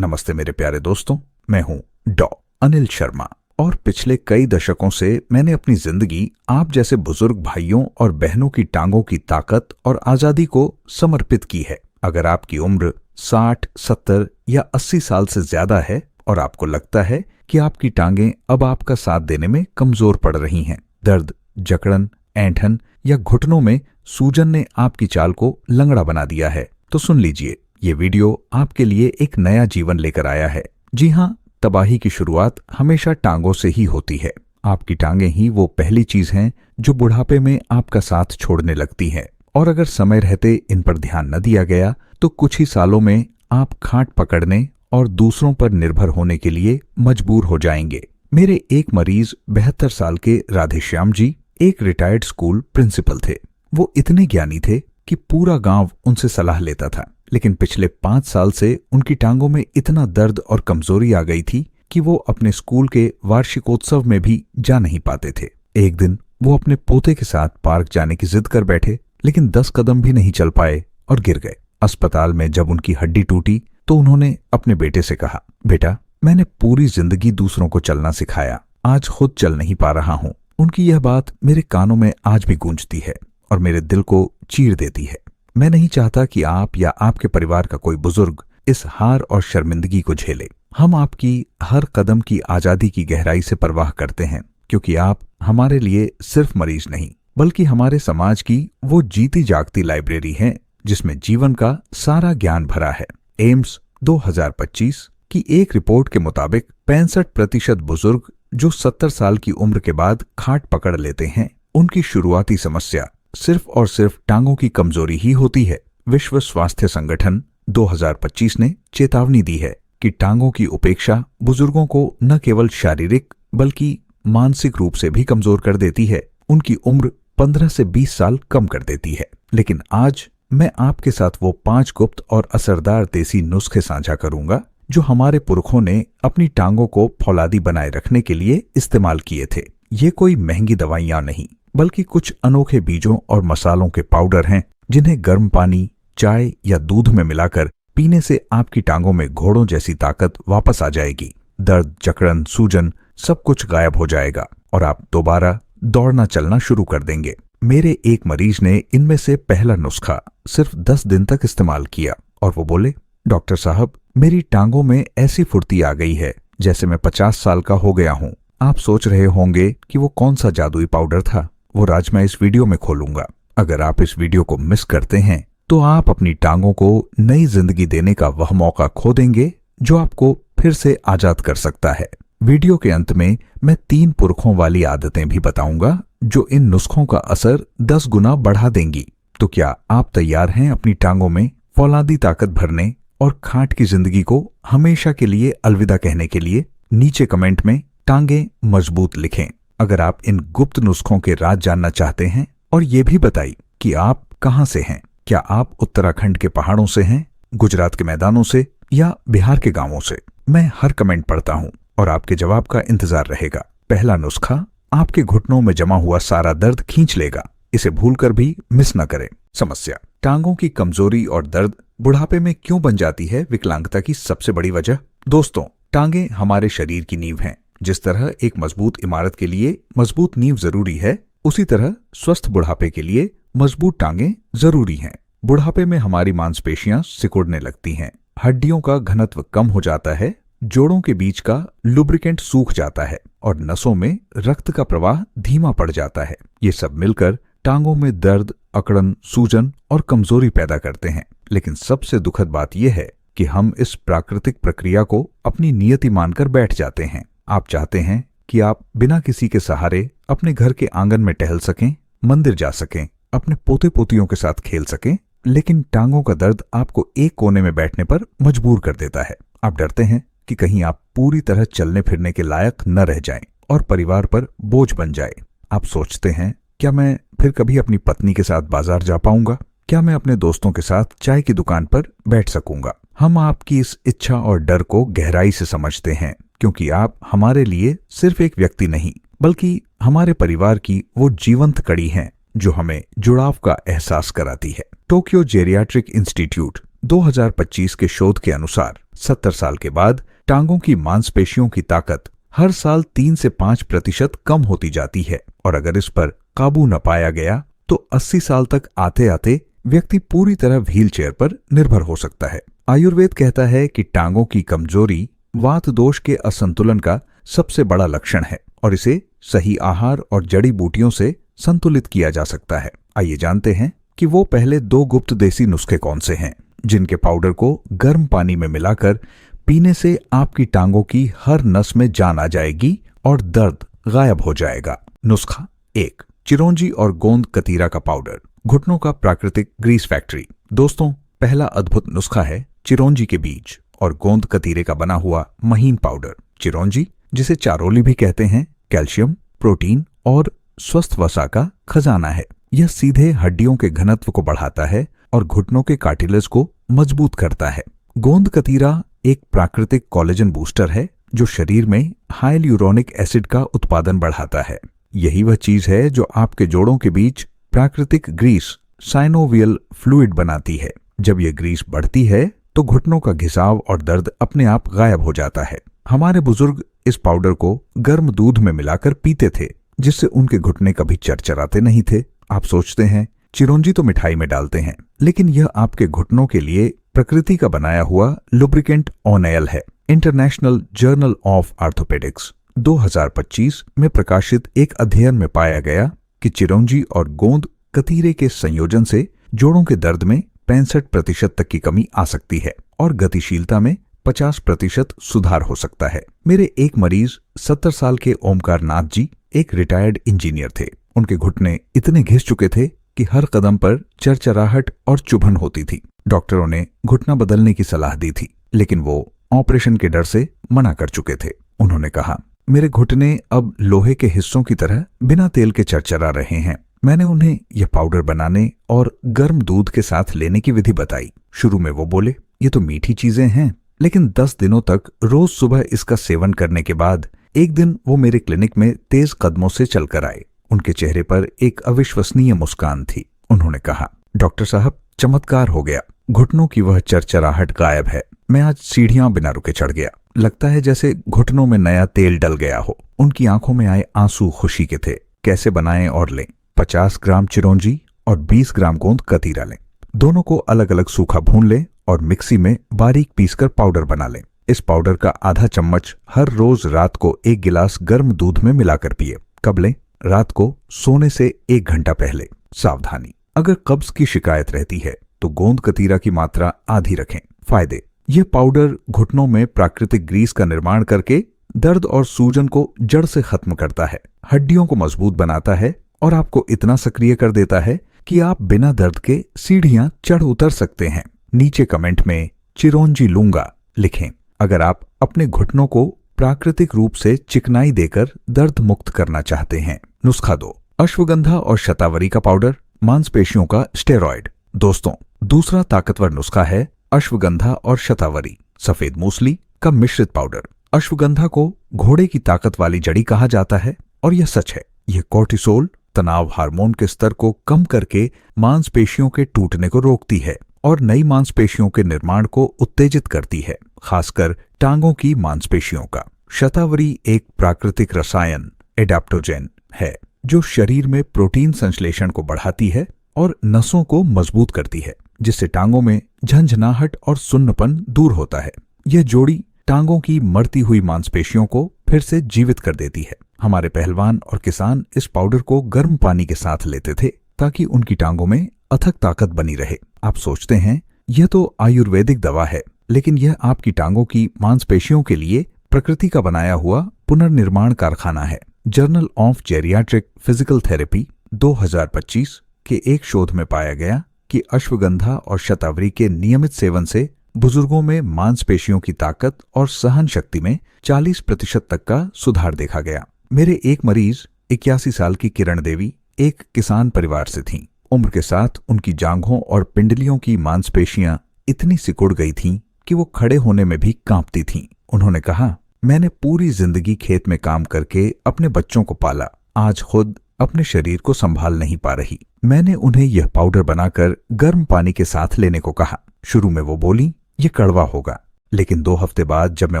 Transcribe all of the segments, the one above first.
नमस्ते मेरे प्यारे दोस्तों, मैं हूं डॉ अनिल शर्मा और पिछले कई दशकों से मैंने अपनी जिंदगी आप जैसे बुजुर्ग भाइयों और बहनों की टांगों की ताकत और आजादी को समर्पित की है। अगर आपकी उम्र 60, 70 या 80 साल से ज्यादा है और आपको लगता है कि आपकी टांगें अब आपका साथ देने में कमजोर पड़ रही हैं, दर्द, जकड़न, ऐंठन या घुटनों में सूजन ने आपकी चाल को लंगड़ा बना दिया है, तो सुन लीजिए, ये वीडियो आपके लिए एक नया जीवन लेकर आया है। जी हाँ, तबाही की शुरुआत हमेशा टांगों से ही होती है। आपकी टांगें ही वो पहली चीज हैं जो बुढ़ापे में आपका साथ छोड़ने लगती हैं, और अगर समय रहते इन पर ध्यान न दिया गया तो कुछ ही सालों में आप खाट पकड़ने और दूसरों पर निर्भर होने के लिए मजबूर हो जाएंगे। मेरे एक मरीज 72 साल के राधेश्याम जी एक रिटायर्ड स्कूल प्रिंसिपल थे। वो इतने ज्ञानी थे कि पूरा गांव उनसे सलाह लेता था, लेकिन पिछले 5 साल से उनकी टांगों में इतना दर्द और कमजोरी आ गई थी कि वो अपने स्कूल के वार्षिकोत्सव में भी जा नहीं पाते थे। एक दिन वो अपने पोते के साथ पार्क जाने की जिद कर बैठे, लेकिन 10 कदम भी नहीं चल पाए और गिर गए। अस्पताल में जब उनकी हड्डी टूटी तो उन्होंने अपने बेटे से कहा, बेटा, मैंने पूरी जिंदगी दूसरों को चलना सिखाया, आज खुद चल नहीं पा रहा हूँ। उनकी यह बात मेरे कानों में आज भी गूंजती है और मेरे दिल को चीर देती है। मैं नहीं चाहता कि आप या आपके परिवार का कोई बुजुर्ग इस हार और शर्मिंदगी को झेले। हम आपकी हर कदम की आजादी की गहराई से परवाह करते हैं, क्योंकि आप हमारे लिए सिर्फ मरीज नहीं, बल्कि हमारे समाज की वो जीती जागती लाइब्रेरी हैं जिसमें जीवन का सारा ज्ञान भरा है। एम्स 2025 की एक रिपोर्ट के मुताबिक 65% बुजुर्ग जो 70 साल की उम्र के बाद खाट पकड़ लेते हैं, उनकी शुरुआती समस्या सिर्फ और सिर्फ टांगों की कमजोरी ही होती है। विश्व स्वास्थ्य संगठन 2025 ने चेतावनी दी है कि टांगों की उपेक्षा बुजुर्गों को न केवल शारीरिक बल्कि मानसिक रूप से भी कमजोर कर देती है। उनकी उम्र 15 से 20 साल कम कर देती है। लेकिन आज मैं आपके साथ वो 5 गुप्त और असरदार देसी नुस्खे साझा करूंगा जो हमारे पुरखों ने अपनी टांगों को फौलादी बनाए रखने के लिए इस्तेमाल किए थे। ये कोई महंगी दवाइयां नहीं, बल्कि कुछ अनोखे बीजों और मसालों के पाउडर हैं जिन्हें गर्म पानी, चाय या दूध में मिलाकर पीने से आपकी टांगों में घोड़ों जैसी ताकत वापस आ जाएगी। दर्द, जकड़न, सूजन सब कुछ गायब हो जाएगा और आप दोबारा दौड़ना चलना शुरू कर देंगे। मेरे एक मरीज ने इनमें से पहला नुस्खा सिर्फ 10 दिन तक इस्तेमाल किया और वो बोले, डॉक्टर साहब, मेरी टांगों में ऐसी फुर्ती आ गई है जैसे मैं 50 साल का हो गया हूँ। आप सोच रहे होंगे कि वो कौन सा जादुई पाउडर था। वो राज मैं इस वीडियो में खोलूंगा। अगर आप इस वीडियो को मिस करते हैं तो आप अपनी टांगों को नई जिंदगी देने का वह मौका खो देंगे जो आपको फिर से आजाद कर सकता है। वीडियो के अंत में मैं 3 पुरखों वाली आदतें भी बताऊंगा जो इन नुस्खों का असर 10 गुना बढ़ा देंगी। तो क्या आप तैयार हैं अपनी टांगों में फौलादी ताकत भरने और खाट की जिंदगी को हमेशा के लिए अलविदा कहने के लिए? नीचे कमेंट में टांगें मजबूत लिखें अगर आप इन गुप्त नुस्खों के राज जानना चाहते हैं, और ये भी बताइए कि आप कहां से हैं। क्या आप उत्तराखंड के पहाड़ों से हैं, गुजरात के मैदानों से या बिहार के गांवों से? मैं हर कमेंट पढ़ता हूं और आपके जवाब का इंतजार रहेगा। पहला नुस्खा आपके घुटनों में जमा हुआ सारा दर्द खींच लेगा। इसे भूलकर भी मिस न करें। समस्या: टांगों की कमजोरी और दर्द बुढ़ापे में क्यों बन जाती है विकलांगता की सबसे बड़ी वजह? दोस्तों, टांगें हमारे शरीर की नींव हैं। जिस तरह एक मजबूत इमारत के लिए मजबूत नींव जरूरी है, उसी तरह स्वस्थ बुढ़ापे के लिए मजबूत टांगें जरूरी हैं। बुढ़ापे में हमारी मांसपेशियां सिकुड़ने लगती हैं, हड्डियों का घनत्व कम हो जाता है, जोड़ों के बीच का लुब्रिकेंट सूख जाता है और नसों में रक्त का प्रवाह धीमा पड़ जाता है। ये सब मिलकर टांगों में दर्द, अकड़न, सूजन और कमजोरी पैदा करते हैं। लेकिन सबसे दुखद बात यह है कि हम इस प्राकृतिक प्रक्रिया को अपनी नियति मानकर बैठ जाते हैं। आप चाहते हैं कि आप बिना किसी के सहारे अपने घर के आंगन में टहल सकें, मंदिर जा सकें, अपने पोते पोतियों के साथ खेल सकें, लेकिन टांगों का दर्द आपको एक कोने में बैठने पर मजबूर कर देता है। आप डरते हैं कि कहीं आप पूरी तरह चलने फिरने के लायक न रह जाएं और परिवार पर बोझ बन जाए। आप सोचते हैं, क्या मैं फिर कभी अपनी पत्नी के साथ बाजार जा पाऊंगा? क्या मैं अपने दोस्तों के साथ चाय की दुकान पर बैठ सकूंगा? हम आपकी इस इच्छा और डर को गहराई से समझते हैं, क्योंकि आप हमारे लिए सिर्फ एक व्यक्ति नहीं, बल्कि हमारे परिवार की वो जीवंत कड़ी हैं जो हमें जुड़ाव का एहसास कराती है। टोक्यो जेरियाट्रिक इंस्टीट्यूट 2025 के शोध के अनुसार 70 साल के बाद टांगों की मांसपेशियों की ताकत हर साल 3 से 5% कम होती जाती है और अगर इस पर काबू न पाया गया तो 80 साल तक आते आते व्यक्ति पूरी तरह व्हील चेयर पर निर्भर हो सकता है। आयुर्वेद कहता है कि टांगों की कमजोरी वात दोष के असंतुलन का सबसे बड़ा लक्षण है और इसे सही आहार और जड़ी बूटियों से संतुलित किया जा सकता है। आइए जानते हैं कि वो पहले 2 गुप्त देसी नुस्खे कौन से हैं जिनके पाउडर को गर्म पानी में मिलाकर पीने से आपकी टांगों की हर नस में जान आ जाएगी और दर्द गायब हो जाएगा। नुस्खा 1, चिरौंजी और गोंद कतीरा का पाउडर, घुटनों का प्राकृतिक ग्रीस फैक्ट्री। दोस्तों, पहला अद्भुत नुस्खा है चिरौंजी के बीज और गोंद कतीरे का बना हुआ महीन पाउडर। चिरौंजी, जिसे चारोली भी कहते हैं, कैल्शियम, प्रोटीन और स्वस्थ वसा का खजाना है। यह सीधे हड्डियों के घनत्व को बढ़ाता है और घुटनों के कार्टिलेज को मजबूत करता है। गोंद कतीरा एक प्राकृतिक कोलेजन बूस्टर है जो शरीर में हाइल्यूरोनिक एसिड का उत्पादन बढ़ाता है। यही वह चीज है जो आपके जोड़ों के बीच प्राकृतिक ग्रीस साइनोवियल फ्लूइड बनाती है। जब यह ग्रीस बढ़ती है तो घुटनों का घिसाव और दर्द अपने आप गायब हो जाता है। हमारे बुजुर्ग इस पाउडर को गर्म दूध में मिलाकर पीते थे जिससे उनके घुटने कभी चरचराते नहीं थे। आप सोचते हैं चिरौंजी तो मिठाई में डालते हैं, लेकिन यह आपके घुटनों के लिए प्रकृति का बनाया हुआ लुब्रिकेंट ऑन-ऑयल है। इंटरनेशनल जर्नल ऑफ आर्थोपेडिक्स 2025 में प्रकाशित एक अध्ययन में पाया गया कि चिरौंजी और गोंद कतीरे के संयोजन से जोड़ों के दर्द में 65% तक की कमी आ सकती है और गतिशीलता में 50% सुधार हो सकता है। मेरे एक मरीज 70 साल के ओमकार नाथ जी एक रिटायर्ड इंजीनियर थे। उनके घुटने इतने घिस चुके थे कि हर कदम पर चरचराहट और चुभन होती थी। डॉक्टरों ने घुटना बदलने की सलाह दी थी, लेकिन वो ऑपरेशन के डर से मना कर चुके थे। उन्होंने कहा, मेरे घुटने अब लोहे के हिस्सों की तरह बिना तेल के चरचरा रहे हैं। मैंने उन्हें यह पाउडर बनाने और गर्म दूध के साथ लेने की विधि बताई। शुरू में वो बोले, ये तो मीठी चीजें हैं, लेकिन 10 दिनों तक रोज सुबह इसका सेवन करने के बाद एक दिन वो मेरे क्लिनिक में तेज कदमों से चलकर आए। उनके चेहरे पर एक अविश्वसनीय मुस्कान थी। उन्होंने कहा, डॉक्टर साहब, चमत्कार हो गया। घुटनों की वह चरचराहट गायब है। मैं आज सीढ़ियां बिना रुके चढ़ गया। लगता है जैसे घुटनों में नया तेल डल गया हो। उनकी आंखों में आए आंसू खुशी के थे। कैसे बनाएं और लें? 50 ग्राम चिरौंजी और 20 ग्राम गोंद कतीरा लें। दोनों को अलग अलग सूखा भून लें और मिक्सी में बारीक पीसकर पाउडर बना लें। इस पाउडर का आधा चम्मच हर रोज रात को 1 गिलास गर्म दूध में मिलाकर पिए। कब लें? रात को सोने से 1 घंटा पहले। सावधानी, अगर कब्ज की शिकायत रहती है तो गोंद कतीरा की मात्रा आधी रखें। फायदे, यह पाउडर घुटनों में प्राकृतिक ग्रीस का निर्माण करके दर्द और सूजन को जड़ से खत्म करता है, हड्डियों को मजबूत बनाता है और आपको इतना सक्रिय कर देता है कि आप बिना दर्द के सीढ़ियां चढ़ उतर सकते हैं। नीचे कमेंट में चिरौंजी लूंगा लिखें अगर आप अपने घुटनों को प्राकृतिक रूप से चिकनाई देकर दर्द मुक्त करना चाहते हैं। नुस्खा 2, अश्वगंधा और शतावरी का पाउडर, मांसपेशियों का स्टेरॉइड। दोस्तों, दूसरा ताकतवर नुस्खा है अश्वगंधा और शतावरी, सफेद मूसली का मिश्रित पाउडर। अश्वगंधा को घोड़े की ताकत वाली जड़ी कहा जाता है और यह सच है। यह कोर्टिसोल, तनाव हार्मोन के स्तर को कम करके मांसपेशियों के टूटने को रोकती है और नई मांसपेशियों के निर्माण को उत्तेजित करती है, खासकर टांगों की मांसपेशियों का। शतावरी एक प्राकृतिक रसायन एडाप्टोजेन है जो शरीर में प्रोटीन संश्लेषण को बढ़ाती है और नसों को मजबूत करती है, जिससे टांगों में झंझनाहट और सुन्नपन दूर होता है। यह जोड़ी टांगों की मरती हुई मांसपेशियों को फिर से जीवित कर देती है। हमारे पहलवान और किसान इस पाउडर को गर्म पानी के साथ लेते थे ताकि उनकी टांगों में अथक ताकत बनी रहे। आप सोचते हैं यह तो आयुर्वेदिक दवा है, लेकिन यह आपकी टांगों की मांसपेशियों के लिए प्रकृति का बनाया हुआ पुनर्निर्माण कारखाना है। Journal of geriatric physical therapy 2025 के एक शोध में पाया गया कि अश्वगंधा और शतावरी के नियमित सेवन से बुजुर्गों में मांसपेशियों की ताकत और सहन शक्ति में 40% तक का सुधार देखा गया। मेरे एक मरीज 81 साल की किरण देवी एक किसान परिवार से थीं। उम्र के साथ उनकी जांघों और पिंडलियों की मांसपेशियां इतनी सिकुड़ गई थीं कि वो खड़े होने में भी कांपती थीं। उन्होंने कहा, मैंने पूरी जिंदगी खेत में काम करके अपने बच्चों को पाला, आज खुद अपने शरीर को संभाल नहीं पा रही। मैंने उन्हें यह पाउडर बनाकर गर्म पानी के साथ लेने को कहा। शुरू में वो बोली, ये कड़वा होगा, लेकिन 2 हफ्ते बाद जब मैं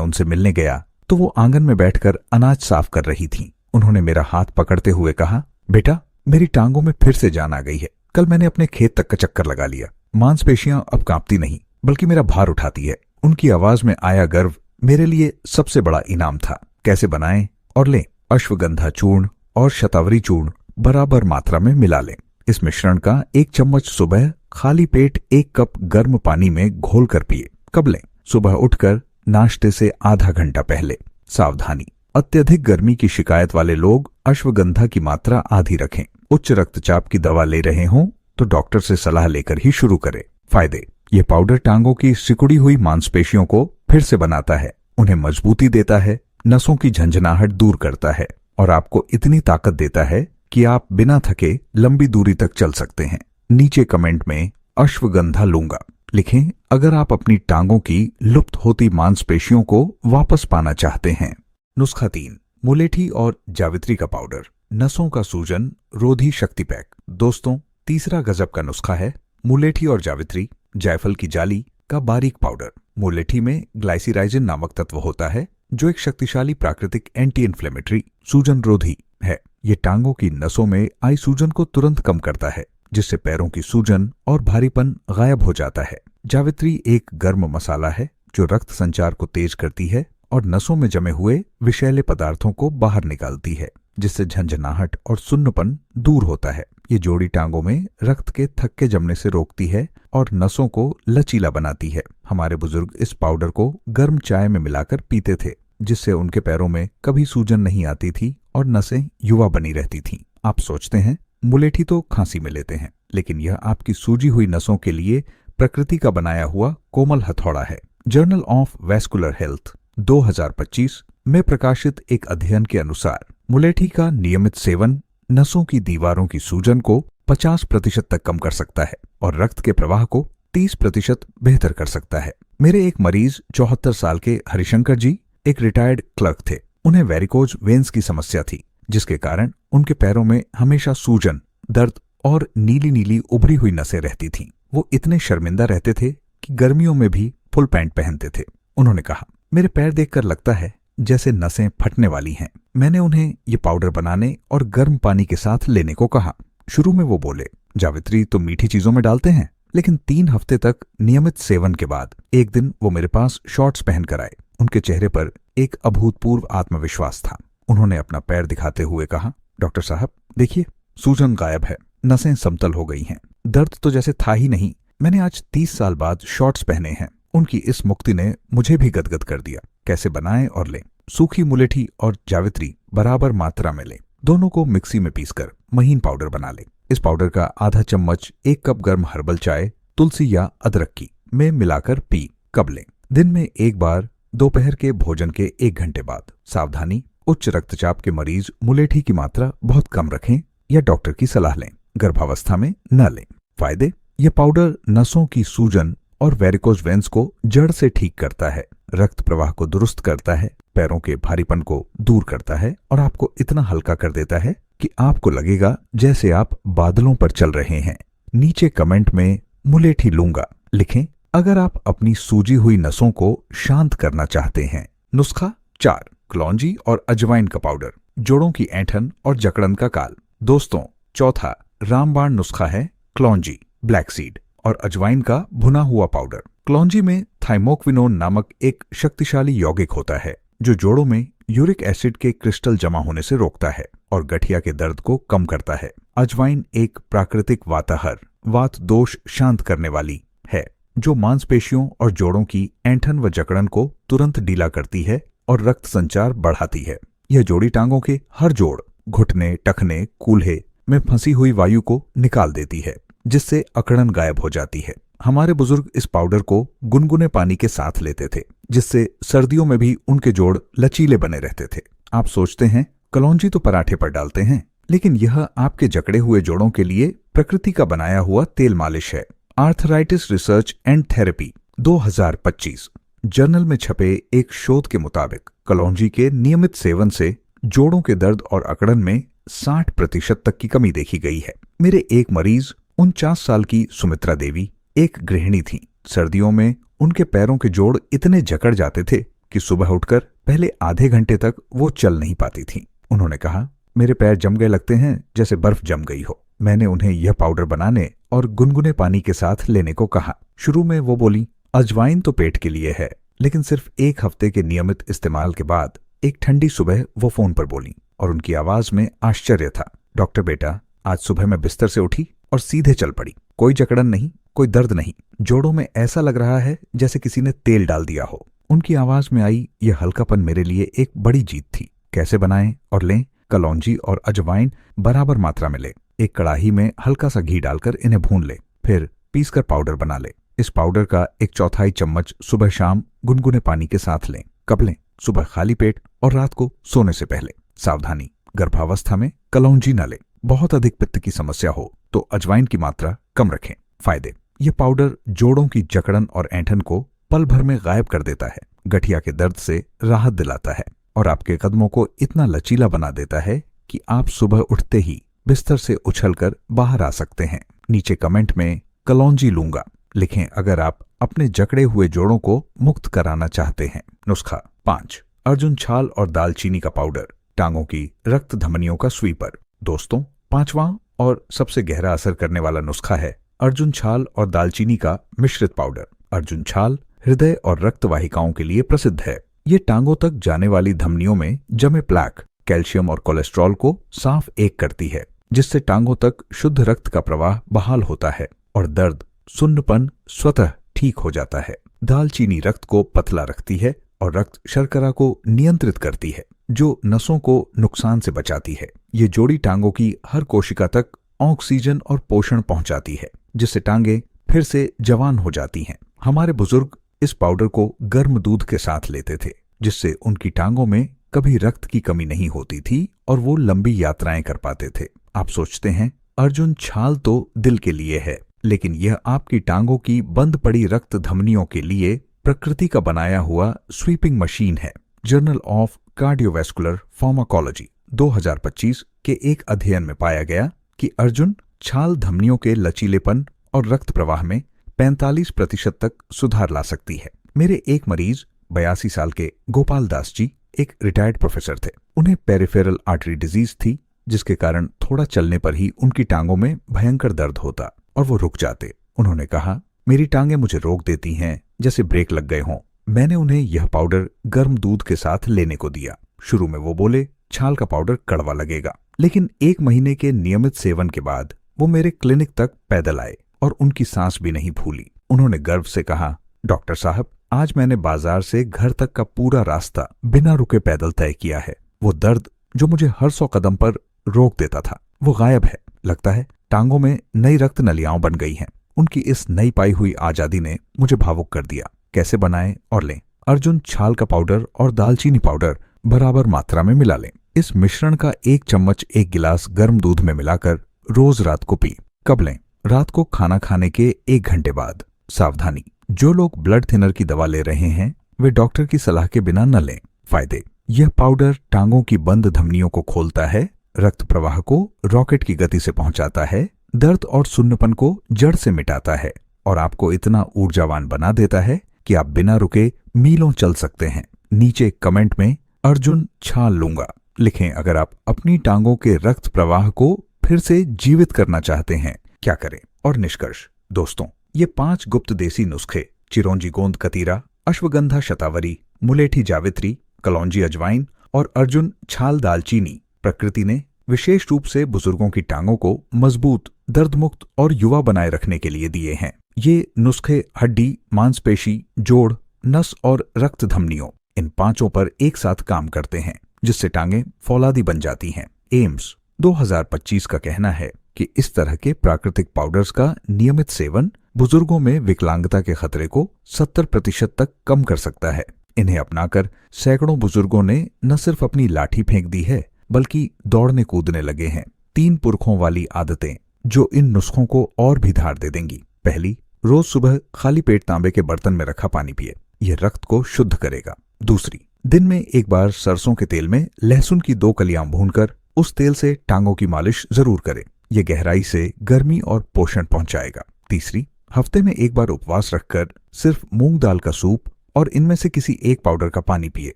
उनसे मिलने गया तो वो आंगन में बैठकर अनाज साफ कर रही थीं। उन्होंने मेरा हाथ पकड़ते हुए कहा, बेटा, मेरी टांगों में फिर से जान आ गई है। कल मैंने अपने खेत तक का चक्कर लगा लिया। मांसपेशियां अब कांपती नहीं बल्कि मेरा भार उठाती है। उनकी आवाज में आया गर्व मेरे लिए सबसे बड़ा इनाम था। कैसे बनाएं और लें? अश्वगंधा चूर्ण और शतावरी चूर्ण बराबर मात्रा में मिला लें। इस मिश्रण का 1 चम्मच सुबह खाली पेट 1 कप गर्म पानी में घोल कर पिए। कब लें? सुबह उठकर नाश्ते से आधा घंटा पहले। सावधानी, अत्यधिक गर्मी की शिकायत वाले लोग अश्वगंधा की मात्रा आधी रखें। उच्च रक्तचाप की दवा ले रहे हों तो डॉक्टर से सलाह लेकर ही शुरू करें। फायदे, ये पाउडर टांगों की सिकुड़ी हुई मांसपेशियों को फिर से बनाता है, उन्हें मजबूती देता है, नसों की झंझनाहट दूर करता है और आपको इतनी ताकत देता है कि आप बिना थके लंबी दूरी तक चल सकते हैं। नीचे कमेंट में अश्वगंधा लूंगा लिखें अगर आप अपनी टांगों की लुप्त होती मांसपेशियों को वापस पाना चाहते हैं। नुस्खा 3, मुलेठी और जावित्री का पाउडर, नसों का सूजन रोधी शक्ति पैक। दोस्तों, तीसरा गजब का नुस्खा है मुलेठी और जावित्री जायफल की जाली का बारीक पाउडर। मुलेठी में ग्लाइसिराइजिन नामक तत्व होता है जो एक शक्तिशाली प्राकृतिक एंटी इन्फ्लेमेटरी सूजन रोधी है। ये टांगों की नसों में आई सूजन को तुरंत कम करता है, जिससे पैरों की सूजन और भारीपन गायब हो जाता है। जावित्री एक गर्म मसाला है जो रक्त संचार को तेज करती है और नसों में जमे हुए विषैले पदार्थों को बाहर निकालती है, जिससे झंझनाहट और सुन्नपन दूर होता है। ये जोड़ी टांगों में रक्त के थक्के जमने से रोकती है और नसों को लचीला बनाती है। हमारे बुजुर्ग इस पाउडर को गर्म चाय में मिलाकर पीते थे, जिससे उनके पैरों में कभी सूजन नहीं आती थी और नसें युवा बनी रहती थीं। आप सोचते हैं मुलेठी तो खांसी में लेते हैं, लेकिन यह आपकी सूजी हुई नसों के लिए प्रकृति का बनाया हुआ कोमल हथौड़ा है। जर्नल ऑफ वैस्कुलर हेल्थ 2025 में प्रकाशित एक अध्ययन के अनुसार मुलेठी का नियमित सेवन नसों की दीवारों की सूजन को 50% तक कम कर सकता है और रक्त के प्रवाह को 30% बेहतर कर सकता है। मेरे एक मरीज 74 साल के हरिशंकर जी एक रिटायर्ड क्लर्क थे। उन्हें वेरिकोज वेन्स की समस्या थी, जिसके कारण उनके पैरों में हमेशा सूजन, दर्द और नीली नीली उभरी हुई नसें रहती थीं। वो इतने शर्मिंदा रहते थे कि गर्मियों में भी फुल पैंट पहनते थे। उन्होंने कहा, मेरे पैर देखकर लगता है जैसे नसें फटने वाली हैं। मैंने उन्हें ये पाउडर बनाने और गर्म पानी के साथ लेने को कहा। शुरू में वो बोले, जावित्री तो मीठी चीजों में डालते हैं, लेकिन 3 हफ्ते तक नियमित सेवन के बाद एक दिन वो मेरे पास शॉर्ट्स पहनकर आए। उनके चेहरे पर एक अभूतपूर्व आत्मविश्वास था। उन्होंने अपना पैर दिखाते हुए कहा, डॉक्टर साहब देखिए, सूजन गायब है, नसें समतल हो गई हैं, दर्द तो जैसे था ही नहीं। मैंने आज 30 साल बाद शॉर्ट्स पहने हैं। उनकी इस मुक्ति ने मुझे भी गदगद कर दिया। कैसे बनाएं और लें? सूखी मुलेठी और जावित्री बराबर मात्रा में लें। दोनों को मिक्सी में पीसकर महीन पाउडर बना लें। इस पाउडर का आधा चम्मच 1 कप गर्म हर्बल चाय, तुलसी या अदरक की में मिलाकर पी। कब लें? दिन में 1 बार, दोपहर के भोजन के 1 घंटे बाद। सावधानी, उच्च रक्तचाप के मरीज मुलेठी की मात्रा बहुत कम रखें या डॉक्टर की सलाह लें। गर्भावस्था में न लें। फायदे, यह पाउडर नसों की सूजन और वेरिकोज वेन्स को जड़ से ठीक करता है, रक्त प्रवाह को दुरुस्त करता है, पैरों के भारीपन को दूर करता है और आपको इतना हल्का कर देता है कि आपको लगेगा जैसे आप बादलों पर चल रहे हैं। नीचे कमेंट में मुलेठी लूंगा लिखें अगर आप अपनी सूजी हुई नसों को शांत करना चाहते हैं। नुस्खा 4, क्लौंजी और अजवाइन का पाउडर, जोड़ों की ऐंठन और जकड़न का काल। दोस्तों, चौथा रामबाण नुस्खा है क्लौंजी, ब्लैक सीड और अजवाइन का भुना हुआ पाउडर। क्लौंजी में थाइमोक्विनोन नामक एक शक्तिशाली यौगिक होता है जो जोड़ों में यूरिक एसिड के क्रिस्टल जमा होने से रोकता है और गठिया के दर्द को कम करता है। अजवाइन एक प्राकृतिक वाताहर, वात दोष शांत करने वाली है जो मांसपेशियों और जोड़ों की ऐंठन व जकड़न को तुरंत ढीला करती है और रक्त संचार बढ़ाती है। यह जोड़ी टांगों के हर जोड़, घुटने, टखने, कूल्हे में फंसी हुई वायु को निकाल देती है, जिससे अकड़न गायब हो जाती है। हमारे बुजुर्ग इस पाउडर को गुनगुने पानी के साथ लेते थे, जिससे सर्दियों में भी उनके जोड़ लचीले बने रहते थे। आप सोचते हैं कलौंजी तो पराठे पर डालते हैं, लेकिन यह आपके जकड़े हुए जोड़ों के लिए प्रकृति का बनाया हुआ तेल मालिश है। Arthritis research and therapy 2025 journal में छपे एक शोध के मुताबिक कलौंजी के नियमित सेवन से जोड़ों के दर्द और अकड़न में 60% तक की कमी देखी गई है। मेरे एक मरीज 49 साल की सुमित्रा देवी एक गृहिणी थी। सर्दियों में उनके पैरों के जोड़ इतने जकड़ जाते थे कि सुबह उठकर पहले आधे घंटे तक वो चल नहीं पाती थीं। उन्होंने कहा, मेरे पैर जम गए लगते हैं जैसे बर्फ जम गई हो। मैंने उन्हें यह पाउडर बनाने और गुनगुने पानी के साथ लेने को कहा। शुरू में वो बोली, अजवाइन तो पेट के लिए है, लेकिन सिर्फ 1 हफ्ते के नियमित इस्तेमाल के बाद एक ठंडी सुबह वो फोन पर बोली और उनकी आवाज में आश्चर्य था। डॉक्टर बेटा, आज सुबह मैं बिस्तर से उठी और सीधे चल पड़ी। कोई जकड़न नहीं, कोई दर्द नहीं। जोड़ों में ऐसा लग रहा है जैसे किसी ने तेल डाल दिया हो। उनकी आवाज में आई यह हल्कापन मेरे लिए एक बड़ी जीत थी। कैसे बनाएं और लें? कलौंजी और अजवाइन बराबर मात्रा में ले। एक कड़ाही में हल्का सा घी डालकर इन्हें भून ले, फिर पीसकर पाउडर बना ले। इस पाउडर का 1/4 चम्मच सुबह शाम गुनगुने पानी के साथ लें। कब लें? सुबह खाली पेट और रात को सोने से पहले। सावधानी, गर्भावस्था में कलौंजी न लें। बहुत अधिक पित्त की समस्या हो तो अजवाइन की मात्रा कम रखें। फायदे, यह पाउडर जोड़ों की जकड़न और ऐंठन को पल भर में गायब कर देता है, गठिया के दर्द से राहत दिलाता है और आपके कदमों को इतना लचीला बना देता है कि आप सुबह उठते ही बिस्तर से उछलकर बाहर आ सकते हैं। नीचे कमेंट में कलौंजी लूंगा लिखें अगर आप अपने जकड़े हुए जोड़ों को मुक्त कराना चाहते हैं। नुस्खा 5, अर्जुन छाल और दालचीनी का पाउडर, टांगों की रक्त धमनियों का स्वीपर। दोस्तों, 5वां और सबसे गहरा असर करने वाला नुस्खा है अर्जुन छाल और दालचीनी का मिश्रित पाउडर। अर्जुन छाल हृदय और रक्त वाहिकाओं के लिए प्रसिद्ध है। ये टांगों तक जाने वाली धमनियों में जमे प्लाक, कैल्शियम और कोलेस्ट्रॉल को साफ एक करती है, जिससे टांगों तक शुद्ध रक्त का प्रवाह बहाल होता है और दर्द, सुन्नपन स्वतः ठीक हो जाता है। दालचीनी रक्त को पतला रखती है और रक्त शर्करा को नियंत्रित करती है, जो नसों को नुकसान से बचाती है। ये जोड़ी टांगों की हर कोशिका तक ऑक्सीजन और पोषण पहुंचाती है, जिससे टांगे फिर से जवान हो जाती हैं। हमारे बुजुर्ग इस पाउडर को गर्म दूध के साथ लेते थे, जिससे उनकी टांगों में कभी रक्त की कमी नहीं होती थी और वो लंबी यात्राएं कर पाते थे। आप सोचते हैं अर्जुन छाल तो दिल के लिए है, लेकिन यह आपकी टांगों की बंद पड़ी रक्त धमनियों के लिए प्रकृति का बनाया हुआ स्वीपिंग मशीन है। जर्नल ऑफ कार्डियोवैस्कुलर फार्माकोलॉजी 2025 के एक अध्ययन में पाया गया कि अर्जुन छाल धमनियों के लचीलेपन और रक्त प्रवाह में 45% तक सुधार ला सकती है। मेरे एक मरीज 82 साल के गोपाल दास जी एक रिटायर्ड प्रोफेसर थे। उन्हें पेरिफेरल आर्टरी डिजीज थी, जिसके कारण थोड़ा चलने पर ही उनकी टांगों में भयंकर दर्द होता और वो रुक जाते। उन्होंने कहा, मेरी टांगें मुझे रोक देती हैं जैसे ब्रेक लग गए हों। मैंने उन्हें यह पाउडर गर्म दूध के साथ लेने को दिया। शुरू में वो बोले छाल का पाउडर कड़वा लगेगा, लेकिन 1 महीने के नियमित सेवन के बाद वो मेरे क्लिनिक तक पैदल आए और उनकी सांस भी नहीं फूली। उन्होंने गर्व से कहा, डॉक्टर साहब, आज मैंने बाजार से घर तक का पूरा रास्ता बिना रुके पैदल तय किया है। वो दर्द जो मुझे हर 100 कदम पर रोक देता था, वो गायब है। लगता है टांगों में नई रक्त नलियाओं बन गई हैं। उनकी इस नई पाई हुई आजादी ने मुझे भावुक कर दिया। कैसे बनाएं और लें? अर्जुन छाल का पाउडर और दालचीनी पाउडर बराबर मात्रा में मिला लें। इस मिश्रण का 1 चम्मच 1 गिलास गर्म दूध में मिलाकर रोज रात को पी। कब लें? रात को खाना खाने के 1 घंटे बाद। सावधानी, जो लोग ब्लड थिनर की दवा ले रहे हैं वे डॉक्टर की सलाह के बिना न लें। फायदे, यह पाउडर टांगों की बंद धमनियों को खोलता है, रक्त प्रवाह को रॉकेट की गति से पहुंचाता है, दर्द और सुन्नपन को जड़ से मिटाता है और आपको इतना ऊर्जावान बना देता है कि आप बिना रुके मीलों चल सकते हैं। नीचे कमेंट में अर्जुन छाल लूंगा लिखें अगर आप अपनी टांगों के रक्त प्रवाह को फिर से जीवित करना चाहते हैं। क्या करें और निष्कर्ष? दोस्तों, ये 5 गुप्त देसी नुस्खे चिरौंजी गोंद कतीरा, अश्वगंधा शतावरी, मुलेठी जावित्री, कलौंजी अजवाइन और अर्जुन छाल दालचीनी प्रकृति ने विशेष रूप से बुजुर्गों की टांगों को मजबूत, दर्दमुक्त और युवा बनाए रखने के लिए दिए हैं। ये नुस्खे हड्डी, मांसपेशी, जोड़, नस और रक्त धमनियों इन 5 पर एक साथ काम करते हैं, जिससे टांगें फौलादी बन जाती हैं। एम्स 2025 का कहना है कि इस तरह के प्राकृतिक पाउडर्स का नियमित सेवन बुजुर्गों में विकलांगता के खतरे को 70% तक कम कर सकता है। इन्हें अपनाकर सैकड़ों बुजुर्गों ने न सिर्फ अपनी लाठी फेंक दी है, बल्कि दौड़ने कूदने लगे हैं। 3 पुरखों वाली आदतें जो इन नुस्खों को और भी धार दे देंगी। पहली, रोज सुबह खाली पेट तांबे के बर्तन में रखा पानी पिए, यह रक्त को शुद्ध करेगा। दूसरी, दिन में एक बार सरसों के तेल में लहसुन की 2 कलियां भूनकर उस तेल से टांगों की मालिश जरूर करें, यह गहराई से गर्मी और पोषण पहुंचाएगा। तीसरी, हफ्ते में एक बार उपवास रखकर सिर्फ मूंग दाल का सूप और इनमें से किसी एक पाउडर का पानी पिए।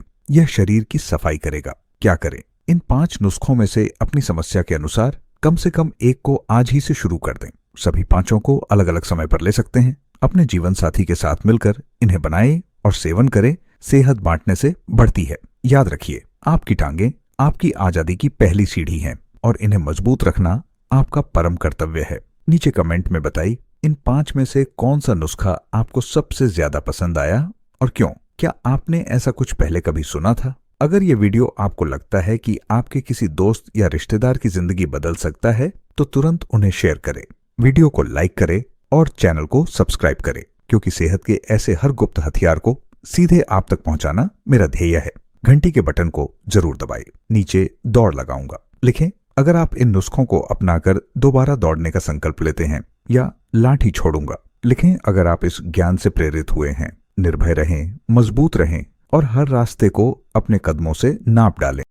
यह शरीर की सफाई करेगा। क्या करें? इन 5 नुस्खों में से अपनी समस्या के अनुसार कम से कम एक को आज ही से शुरू कर दें। सभी 5 को अलग अलग समय पर ले सकते हैं। अपने जीवन साथी के साथ मिलकर इन्हें बनाएं और सेवन करें। सेहत बांटने से बढ़ती है। याद रखिए, आपकी टांगें आपकी आजादी की पहली सीढ़ी हैं और इन्हें मजबूत रखना आपका परम कर्तव्य है। नीचे कमेंट में बताइए इन 5 में से कौन सा नुस्खा आपको सबसे ज्यादा पसंद आया और क्यों? क्या आपने ऐसा कुछ पहले कभी सुना था? अगर ये वीडियो आपको लगता है कि आपके किसी दोस्त या रिश्तेदार की जिंदगी बदल सकता है तो तुरंत उन्हें शेयर करें, वीडियो को लाइक करें और चैनल को सब्सक्राइब करें, क्योंकि सेहत के ऐसे हर गुप्त हथियार को सीधे आप तक पहुंचाना मेरा ध्येय है। घंटी के बटन को जरूर दबाइए। नीचे दौड़ लगाऊंगा लिखें अगर आप इन नुस्खों को अपनाकर दोबारा दौड़ने का संकल्प लेते हैं, या लाठी छोड़ूंगा लिखें अगर आप इस ज्ञान से प्रेरित हुए हैं। निर्भय रहें, मजबूत रहें और हर रास्ते को अपने कदमों से नाप डालें।